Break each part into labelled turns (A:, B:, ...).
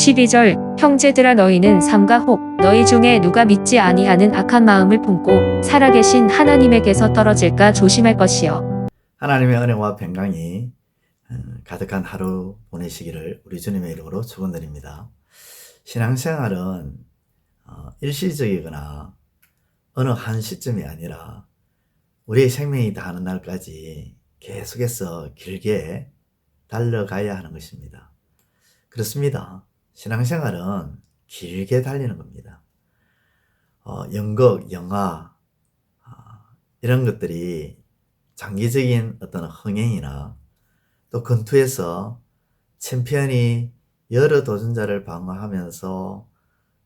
A: 12절 형제들아 너희는 삼가 혹 너희 중에 누가 믿지 아니하는 악한 마음을 품고 살아계신 하나님에게서 떨어질까 조심할 것이요.
B: 하나님의 은혜와 평강이 가득한 하루 보내시기를 우리 주님의 이름으로 축원드립니다. 신앙생활은 일시적이거나 어느 한 시점이 아니라 우리의 생명이 다하는 날까지 계속해서 길게 달려가야 하는 것입니다. 그렇습니다. 신앙생활은 길게 달리는 겁니다. 연극, 영화 이런 것들이 장기적인 어떤 흥행이나 또 권투에서 챔피언이 여러 도전자를 방어하면서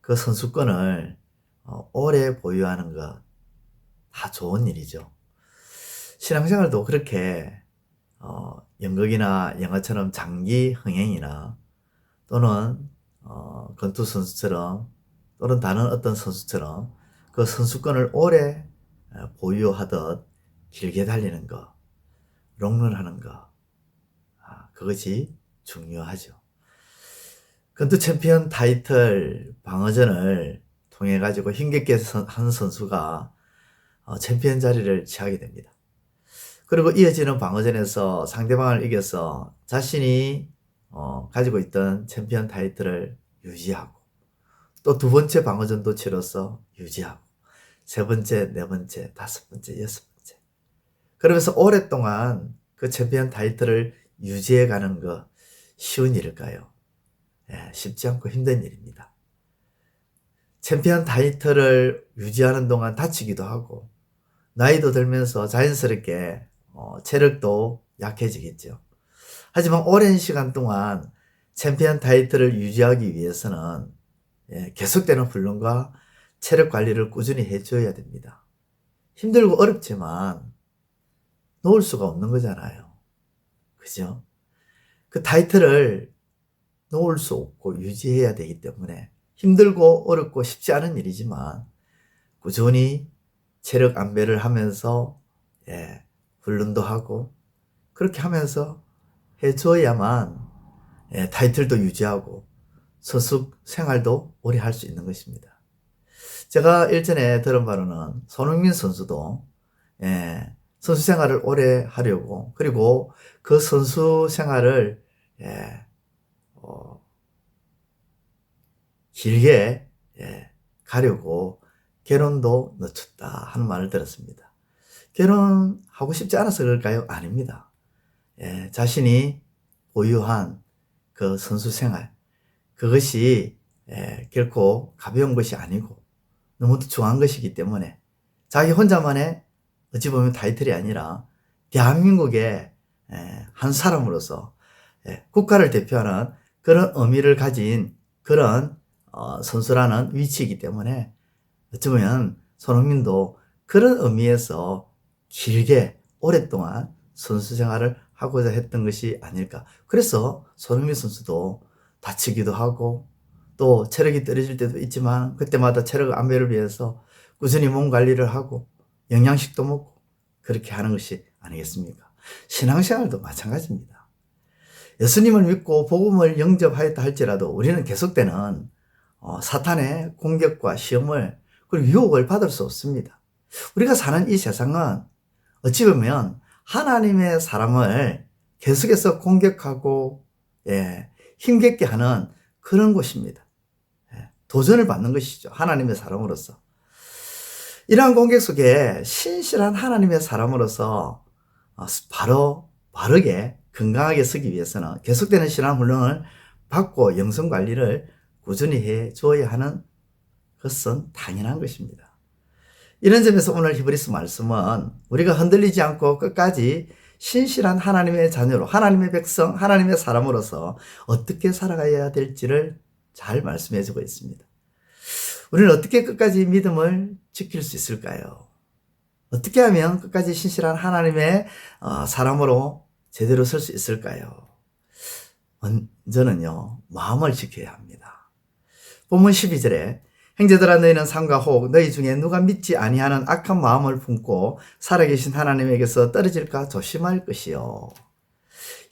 B: 그 선수권을 오래 보유하는 것 다 좋은 일이죠. 신앙생활도 그렇게 연극이나 영화처럼 장기 흥행이나 또는 권투 선수처럼 또는 다른 어떤 선수처럼 그 선수권을 오래 보유하듯 길게 달리는 것, 롱런하는 것, 그것이 중요하죠. 권투 챔피언 타이틀 방어전을 통해 가지고 힘겹게 한 선수가 챔피언 자리를 취하게 됩니다. 그리고 이어지는 방어전에서 상대방을 이겨서 자신이 가지고 있던 챔피언 타이틀을 유지하고 또 두 번째 방어전도 치러서 유지하고 세 번째, 네 번째, 다섯 번째, 여섯 번째 그러면서 오랫동안 그 챔피언 타이틀을 유지해 가는 거 쉬운 일일까요? 쉽지 않고 힘든 일입니다. 챔피언 타이틀을 유지하는 동안 다치기도 하고 나이도 들면서 자연스럽게 체력도 약해지겠죠. 하지만 오랜 시간 동안 챔피언 타이틀을 유지하기 위해서는 계속되는 훈련과 체력 관리를 꾸준히 해줘야 됩니다. 힘들고 어렵지만 놓을 수가 없는 거잖아요. 그죠? 그 타이틀을 놓을 수 없고 유지해야 되기 때문에 힘들고 어렵고 쉽지 않은 일이지만 꾸준히 체력 안배를 하면서 훈련도 하고 그렇게 하면서 해줘야만 타이틀도 유지하고 선수 생활도 오래 할 수 있는 것입니다. 제가 일전에 들은 바로는 손흥민 선수도 선수 생활을 오래 하려고 그리고 그 선수 생활을 길게 가려고 결혼도 늦췄다 하는 말을 들었습니다. 결혼하고 싶지 않아서 그럴까요? 아닙니다. 자신이 보유한 그 선수 생활 그것이 결코 가벼운 것이 아니고 너무도 중요한 것이기 때문에 자기 혼자만의 어찌 보면 타이틀이 아니라 대한민국의 한 사람으로서 국가를 대표하는 그런 의미를 가진 그런 선수라는 위치이기 때문에 어쩌면 손흥민도 그런 의미에서 길게 오랫동안 선수 생활을 하고자 했던 것이 아닐까. 그래서 손흥민 선수도 다치기도 하고 또 체력이 떨어질 때도 있지만 그때마다 체력 안배를 위해서 꾸준히 몸 관리를 하고 영양식도 먹고 그렇게 하는 것이 아니겠습니까? 신앙생활도 마찬가지입니다. 예수님을 믿고 복음을 영접하였다 할지라도 우리는 계속되는 사탄의 공격과 시험을 그리고 유혹을 받을 수 없습니다. 우리가 사는 이 세상은 어찌 보면 하나님의 사람을 계속해서 공격하고 힘겹게 하는 그런 곳입니다. 도전을 받는 것이죠. 하나님의 사람으로서. 이러한 공격 속에 신실한 하나님의 사람으로서 바르게 건강하게 서기 위해서는 계속되는 신앙 훈련을 받고 영성 관리를 꾸준히 해 줘야 하는 것은 당연한 것입니다. 이런 점에서 오늘 히브리서 말씀은 우리가 흔들리지 않고 끝까지 신실한 하나님의 자녀로 하나님의 백성 하나님의 사람으로서 어떻게 살아가야 될지를 잘 말씀해 주고 있습니다. 우리는 어떻게 끝까지 믿음을 지킬 수 있을까요? 어떻게 하면 끝까지 신실한 하나님의 사람으로 제대로 설 수 있을까요? 먼저는요, 마음을 지켜야 합니다. 본문 12절에 형제들아 너희는 삼가 혹 너희 중에 누가 믿지 아니하는 악한 마음을 품고 살아계신 하나님에게서 떨어질까 조심할 것이요.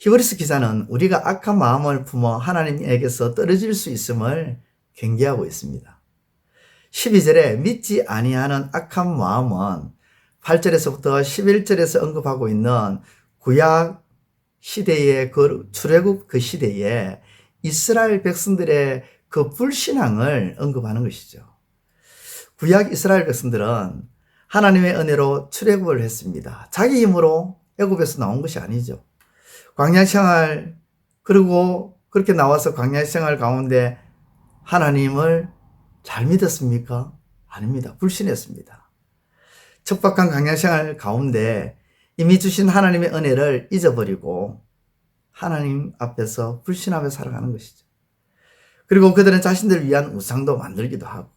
B: 히브리서 기자는 우리가 악한 마음을 품어 하나님에게서 떨어질 수 있음을 경계하고 있습니다. 12절에 믿지 아니하는 악한 마음은 8절에서부터 11절에서 언급하고 있는 구약 시대의 그 출애굽 그 시대에 이스라엘 백성들의 그 불신앙을 언급하는 것이죠. 구약 이스라엘 백성들은 하나님의 은혜로 출애굽을 했습니다. 자기 힘으로 애굽에서 나온 것이 아니죠. 광야 생활, 그리고 그렇게 나와서 광야 생활 가운데 하나님을 잘 믿었습니까? 아닙니다. 불신했습니다. 척박한 광야 생활 가운데 이미 주신 하나님의 은혜를 잊어버리고 하나님 앞에서 불신하며 살아가는 것이죠. 그리고 그들은 자신들을 위한 우상도 만들기도 하고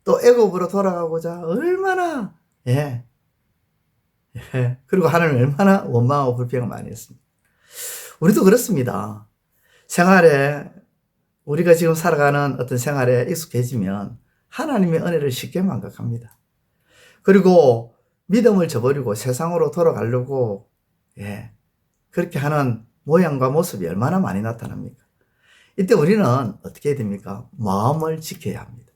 B: 또 애굽으로 돌아가고자 얼마나 그리고 하나님을 얼마나 원망하고 불평을 많이 했습니다. 우리도 그렇습니다. 생활에 우리가 지금 살아가는 어떤 생활에 익숙해지면 하나님의 은혜를 쉽게 망각합니다. 그리고 믿음을 저버리고 세상으로 돌아가려고 그렇게 하는 모양과 모습이 얼마나 많이 나타납니까? 이때 우리는 어떻게 해야 됩니까? 마음을 지켜야 합니다.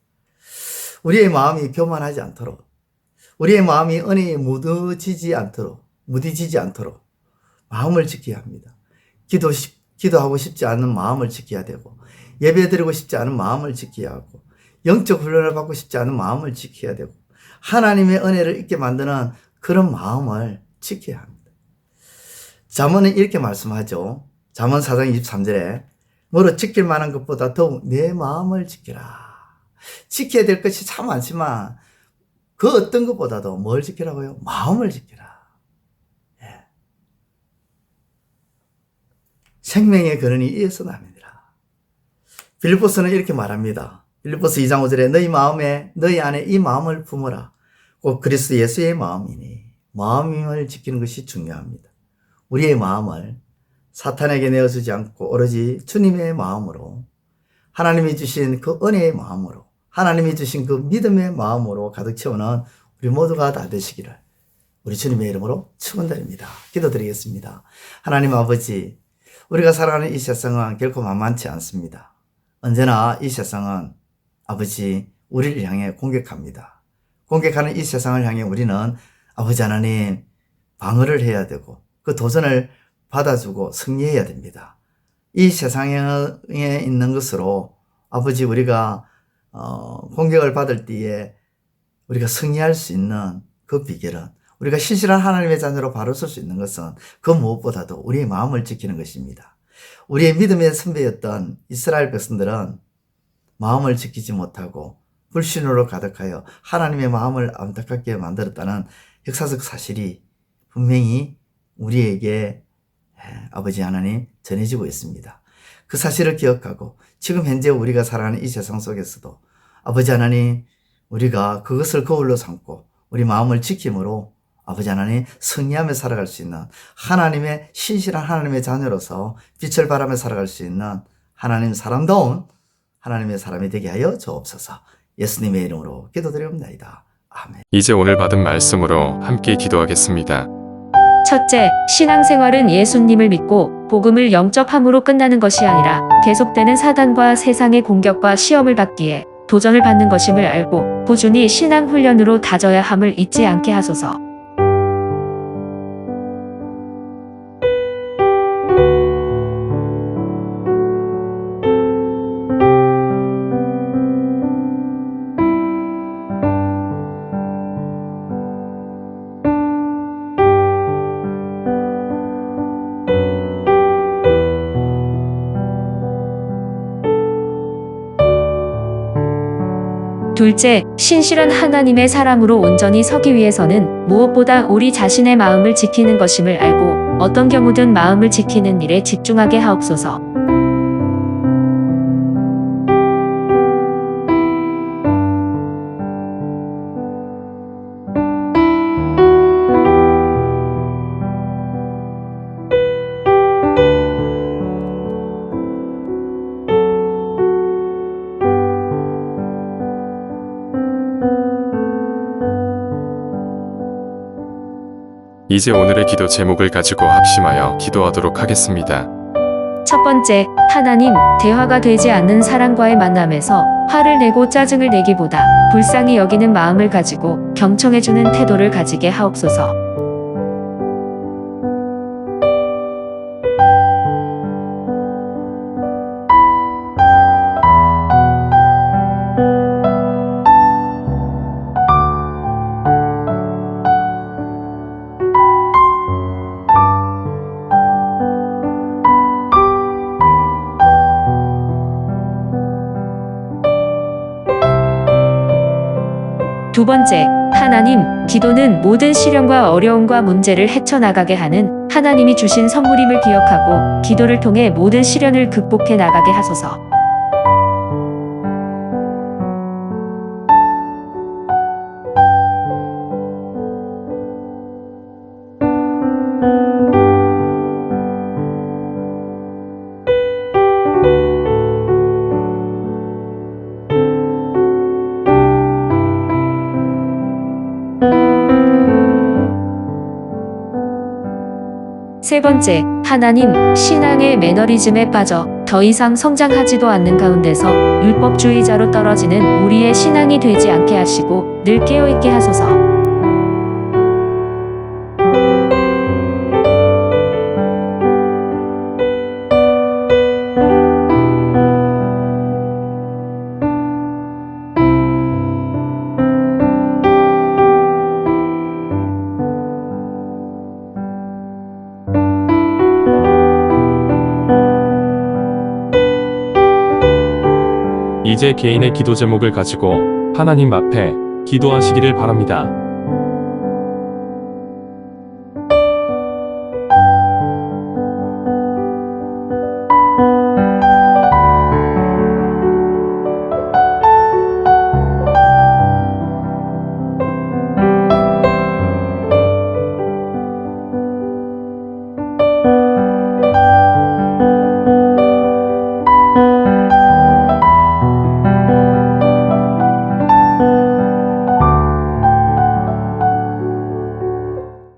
B: 우리의 마음이 교만하지 않도록, 우리의 마음이 은혜에 무뎌지지 않도록 마음을 지켜야 합니다. 기도하고 싶지 않은 마음을 지켜야 되고, 예배드리고 싶지 않은 마음을 지켜야 하고, 영적 훈련을 받고 싶지 않은 마음을 지켜야 되고, 하나님의 은혜를 잊게 만드는 그런 마음을 지켜야 합니다. 잠언은 이렇게 말씀하죠. 잠언 4장 23절에 뭐로 지킬 만한 것보다 더욱 내 마음을 지키라. 지켜야 될 것이 참 많지만 그 어떤 것보다도 뭘 지키라고요? 마음을 지키라. 생명의 근원이 이에서 납니다. 빌립보서는 이렇게 말합니다. 빌립보서 2장 5절에 너희 안에 이 마음을 품어라. 꼭 그리스도 예수의 마음이니 마음을 지키는 것이 중요합니다. 우리의 마음을 사탄에게 내어주지 않고 오로지 주님의 마음으로, 하나님이 주신 그 은혜의 마음으로, 하나님이 주신 그 믿음의 마음으로 가득 채우는 우리 모두가 다 되시기를 우리 주님의 이름으로 축원드립니다. 기도드리겠습니다. 하나님 아버지, 우리가 살아가는 이 세상은 결코 만만치 않습니다. 언제나 이 세상은 아버지 우리를 향해 공격합니다. 공격하는 이 세상을 향해 우리는 아버지 하나님 방어를 해야 되고 그 도전을 받아주고 승리해야 됩니다. 이 세상에 있는 것으로 아버지 우리가 공격을 받을 때에 우리가 승리할 수 있는 그 비결은, 우리가 신실한 하나님의 자녀로 바로 설 수 있는 것은 그 무엇보다도 우리의 마음을 지키는 것입니다. 우리의 믿음의 선배였던 이스라엘 백성들은 마음을 지키지 못하고 불신으로 가득하여 하나님의 마음을 안타깝게 만들었다는 역사적 사실이 분명히 우리에게 아버지 하나님 전해지고 있습니다. 그 사실을 기억하고 지금 현재 우리가 살아가는 이 세상 속에서도 아버지 하나님 우리가 그것을 거울로 삼고 우리 마음을 지킴으로 아버지 하나님 승리하며 살아갈 수 있는 하나님의 신실한 하나님의 자녀로서 빛을 발하며 살아갈 수 있는 하나님 사람다운 하나님의 사람이 되게 하여 주옵소서. 예수님의 이름으로 기도드리옵나이다. 아멘.
C: 이제 오늘 받은 말씀으로 함께 기도하겠습니다.
A: 첫째, 신앙생활은 예수님을 믿고 복음을 영접함으로 끝나는 것이 아니라 계속되는 사단과 세상의 공격과 시험을 받기에 도전을 받는 것임을 알고 꾸준히 신앙 훈련으로 다져야 함을 잊지 않게 하소서. 둘째, 신실한 하나님의 사람으로 온전히 서기 위해서는 무엇보다 우리 자신의 마음을 지키는 것임을 알고 어떤 경우든 마음을 지키는 일에 집중하게 하옵소서.
C: 이제 오늘의 기도 제목을 가지고 합심하여 기도하도록 하겠습니다.
A: 첫 번째, 하나님, 대화가 되지 않는 사람과의 만남에서 화를 내고 짜증을 내기보다 불쌍히 여기는 마음을 가지고 경청해주는 태도를 가지게 하옵소서. 두 번째, 하나님, 기도는 모든 시련과 어려움과 문제를 헤쳐나가게 하는 하나님이 주신 선물임을 기억하고 기도를 통해 모든 시련을 극복해 나가게 하소서. 세 번째, 하나님, 신앙의 매너리즘에 빠져 더 이상 성장하지도 않는 가운데서 율법주의자로 떨어지는 우리의 신앙이 되지 않게 하시고 늘 깨어있게 하소서.
D: 이제 개인의 기도 제목을 가지고 하나님 앞에 기도하시기를 바랍니다.